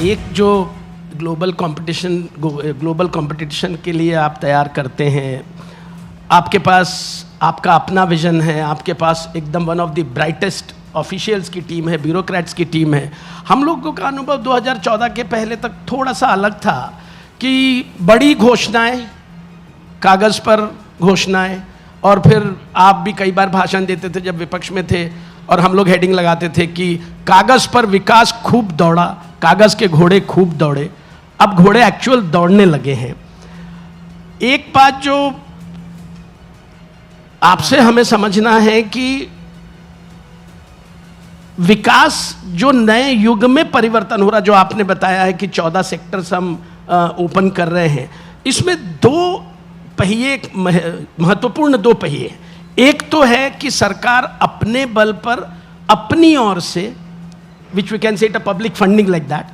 एक जो global competition के लिए आप तैयार करते हैं, आपके पास आपका अपना विजन है, आपके पास एकदम one of the brightest officials की टीम है, ब्यूरोक्रेट्स की टीम है। हम लोगों का अनुभव 2014 के पहले तक थोड़ा सा अलग था कि बड़ी घोषणाएं, कागज़ पर घोषणाएं, और फिर आप भी कई बार भाषण देते थे जब विपक्ष में थे, और हम लोग हेडिंग लगाते थे कि कागज़ पर विकास खूब दौड़ा, कागज़ के घोड़े खूब दौड़े। अब घोड़े एक्चुअल दौड़ने लगे हैं। एक बात जो आपसे हमें समझना है कि विकास जो नए युग में परिवर्तन हो रहा, जो आपने बताया है कि 14 सेक्टर्स हम ओपन कर रहे हैं, इसमें दो पहिए, महत्वपूर्ण दो पहिए। एक तो है कि सरकार अपने बल पर अपनी ओर से, which we can say it a public funding like that,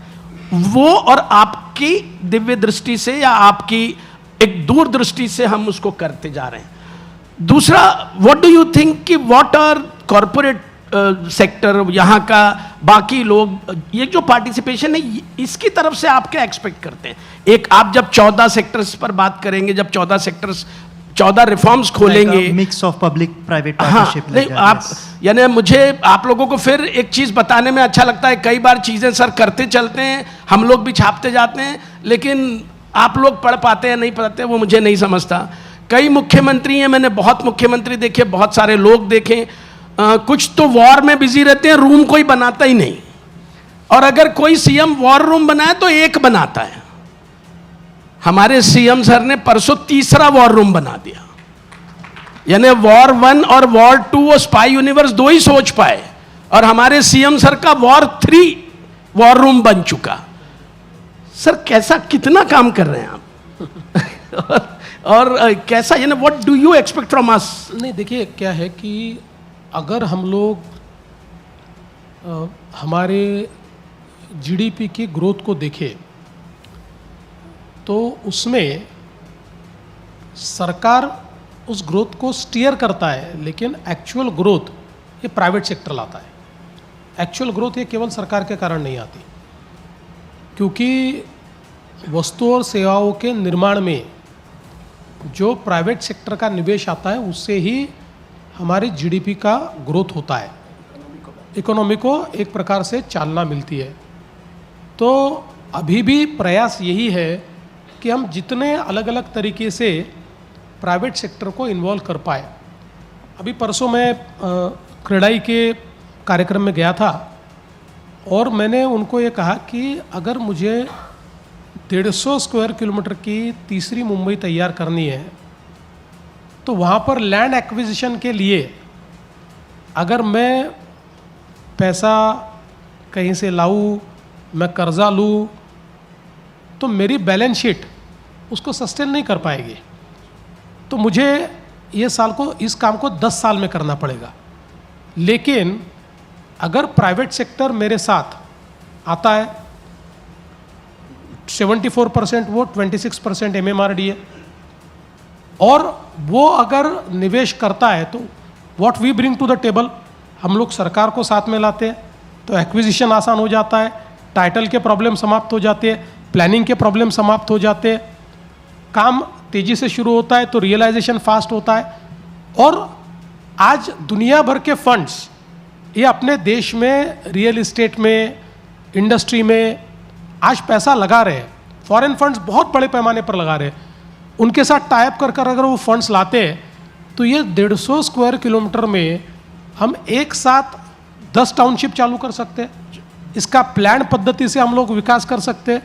वो और आपकी दिव्य दृष्टि से या आपकी एक दूरदृष्टि से हम उसको करते जा रहे हैं। दूसरा, व्हाट डू यू थिंक कि व्हाट आर कॉरपोरेट सेक्टर, यहाँ का बाकी लोग, ये जो पार्टिसिपेशन है, इसकी तरफ से आप क्या एक्सपेक्ट करते हैं? एक आप जब 14 सेक्टर्स पर बात करेंगे, जब 14 रिफॉर्म्स खोलेंगे, mix of public private partnership, नहीं आप, यानी मुझे आप लोगों को फिर एक चीज़ बताने में अच्छा लगता है, कई बार चीज़ें सर करते चलते हैं, हम लोग भी छापते जाते हैं, लेकिन आप लोग पढ़ पाते हैं नहीं पढ़ते, वो मुझे नहीं समझता। कई मुख्यमंत्री हैं, मैंने बहुत मुख्यमंत्री देखे, बहुत सारे लोग देखे, कुछ तो वॉर में बिजी रहते हैं, रूम कोई बनाता ही नहीं, और अगर कोई सीएम वॉर रूम बनाए तो एक बनाता है। हमारे सीएम सर ने परसों तीसरा वॉर रूम बना दिया, यानी वॉर 1 और वॉर 2 और स्पाई यूनिवर्स दो ही सोच पाए, और हमारे सीएम सर का वॉर 3 वॉर रूम बन चुका। सर कैसा, कितना काम कर रहे हैं आप? और कैसा, यानी what do you expect from us? नहीं, देखिए क्या है कि अगर हम लोग हमारे जीडीपी की ग्रोथ को देखें तो उसमें सरकार उस ग्रोथ को स्टीयर करता है, लेकिन एक्चुअल ग्रोथ ये प्राइवेट सेक्टर लाता है। एक्चुअल ग्रोथ ये केवल सरकार के कारण नहीं आती, क्योंकि वस्तु और सेवाओं के निर्माण में जो प्राइवेट सेक्टर का निवेश आता है, उससे ही हमारी जीडीपी का ग्रोथ होता है, इकोनॉमी को एक प्रकार से चालना मिलती है। तो अभी भी प्रयास यही है कि हम जितने अलग अलग तरीके से प्राइवेट सेक्टर को इन्वॉल्व कर पाए। अभी परसों मैं क्रेडाई के कार्यक्रम में गया था, और मैंने उनको ये कहा कि अगर मुझे 150 स्क्वायर किलोमीटर की तीसरी मुंबई तैयार करनी है, तो वहाँ पर लैंड एक्विजिशन के लिए अगर मैं पैसा कहीं से लाऊं, मैं कर्जा लूँ, तो मेरी बैलेंस शीट उसको सस्टेन नहीं कर पाएगी। तो मुझे इस काम को 10 साल में करना पड़ेगा। लेकिन अगर प्राइवेट सेक्टर मेरे साथ आता है, 74% वो, 26% MMRDA, और वो अगर निवेश करता है, तो what we bring to the table, हम लोग सरकार को साथ में लाते हैं, तो एक्विजिशन आसान हो जाता है, टाइटल के प्रॉब्लम समाप्त हो जाते हैं, प्लानिंग के प्रॉब्लम समाप्त हो जाते हैं, काम तेज़ी से शुरू होता है, तो रियलाइजेशन फास्ट होता है। और आज दुनिया भर के फंड्स ये अपने देश में रियल इस्टेट में, इंडस्ट्री में आज पैसा लगा रहे हैं। फॉरेन फंड्स बहुत बड़े पैमाने पर लगा रहे हैं। उनके साथ टाइप कर अगर वो फंड्स लाते हैं, तो ये 150 स्क्वायर किलोमीटर में हम एक साथ 10 टाउनशिप चालू कर सकते हैं। इसका प्लान पद्धति से हम लोग विकास कर सकते हैं,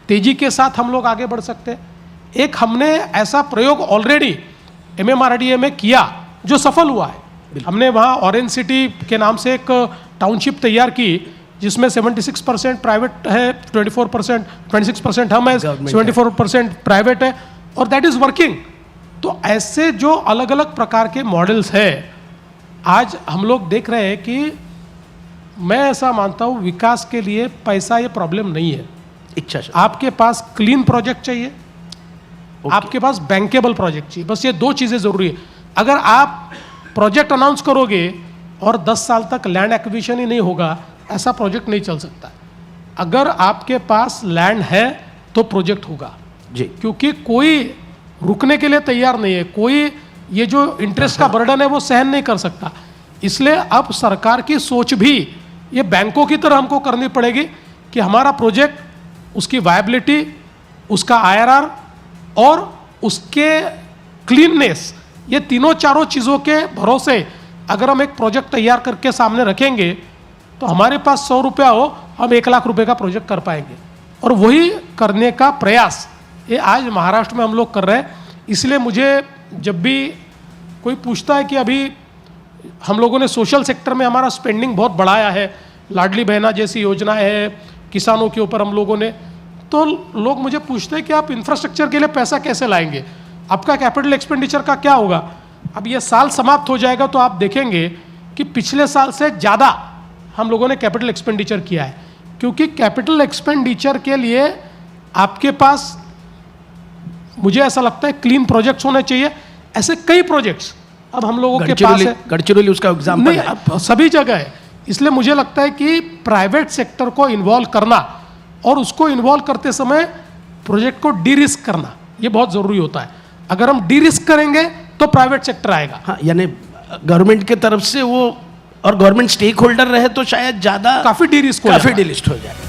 तेज़ी के साथ हम लोग आगे बढ़ सकते हैं। एक हमने ऐसा प्रयोग ऑलरेडी MMRDA में किया जो सफल हुआ है। हमने वहाँ ऑरेंज सिटी के नाम से एक टाउनशिप तैयार की, जिसमें 76% प्राइवेट है, 26% हम है, 74% प्राइवेट है, और दैट इज़ वर्किंग। तो ऐसे जो अलग अलग प्रकार के मॉडल्स हैं, आज हम लोग देख रहे हैं कि मैं ऐसा मानता हूँ विकास के लिए पैसा ये प्रॉब्लम नहीं है। इच्छा, आपके पास क्लीन प्रोजेक्ट चाहिए, आपके पास बैंकेबल प्रोजेक्ट चाहिए, बस ये दो चीज़ें ज़रूरी है। अगर आप प्रोजेक्ट अनाउंस करोगे और 10 साल तक लैंड एक्विजिशन ही नहीं होगा, ऐसा प्रोजेक्ट नहीं चल सकता। अगर आपके पास लैंड है तो प्रोजेक्ट होगा, जी क्योंकि कोई रुकने के लिए तैयार नहीं है, कोई ये जो इंटरेस्ट का बर्डन है वो सहन नहीं कर सकता। इसलिए अब सरकार की सोच भी ये बैंकों की तरह हमको करनी पड़ेगी कि हमारा प्रोजेक्ट, उसकी वायबिलिटी, उसका आईआरआर और उसके क्लीननेस, ये तीनों चारों चीज़ों के भरोसे अगर हम एक प्रोजेक्ट तैयार करके सामने रखेंगे तो हमारे पास 100 रुपया हो, हम 1 लाख रुपए का प्रोजेक्ट कर पाएंगे। और वही करने का प्रयास ये आज महाराष्ट्र में हम लोग कर रहे हैं। इसलिए मुझे जब भी कोई पूछता है कि अभी हम लोगों ने सोशल सेक्टर में हमारा स्पेंडिंग बहुत बढ़ाया है, लाडली बहना जैसी योजनाएं है, किसानों के ऊपर हम लोगों ने, तो लोग मुझे पूछते हैं कि आप इंफ्रास्ट्रक्चर के लिए पैसा कैसे लाएंगे, आपका कैपिटल एक्सपेंडिचर का क्या होगा। अब ये साल समाप्त हो जाएगा तो आप देखेंगे कि पिछले साल से ज़्यादा हम लोगों ने कैपिटल एक्सपेंडिचर किया है, क्योंकि कैपिटल एक्सपेंडिचर के लिए आपके पास, मुझे ऐसा लगता है, क्लीन प्रोजेक्ट्स होने चाहिए। ऐसे कई प्रोजेक्ट्स अब हम लोगों के पास है, गढ़चिरौली उसका एग्जाम्पल नहीं है। अब सभी जगह है। इसलिए मुझे लगता है कि प्राइवेट सेक्टर को इन्वॉल्व करना और उसको इन्वॉल्व करते समय प्रोजेक्ट को डी रिस्क करना, ये बहुत ज़रूरी होता है। अगर हम डी रिस्क करेंगे तो प्राइवेट सेक्टर आएगा। हाँ, यानी गवर्नमेंट की तरफ से वो, और गवर्नमेंट स्टेक होल्डर रहे तो शायद ज़्यादा काफ़ी डी रिस्क हो काफ़ी जाएगा। डिलिस्ट हो जाए।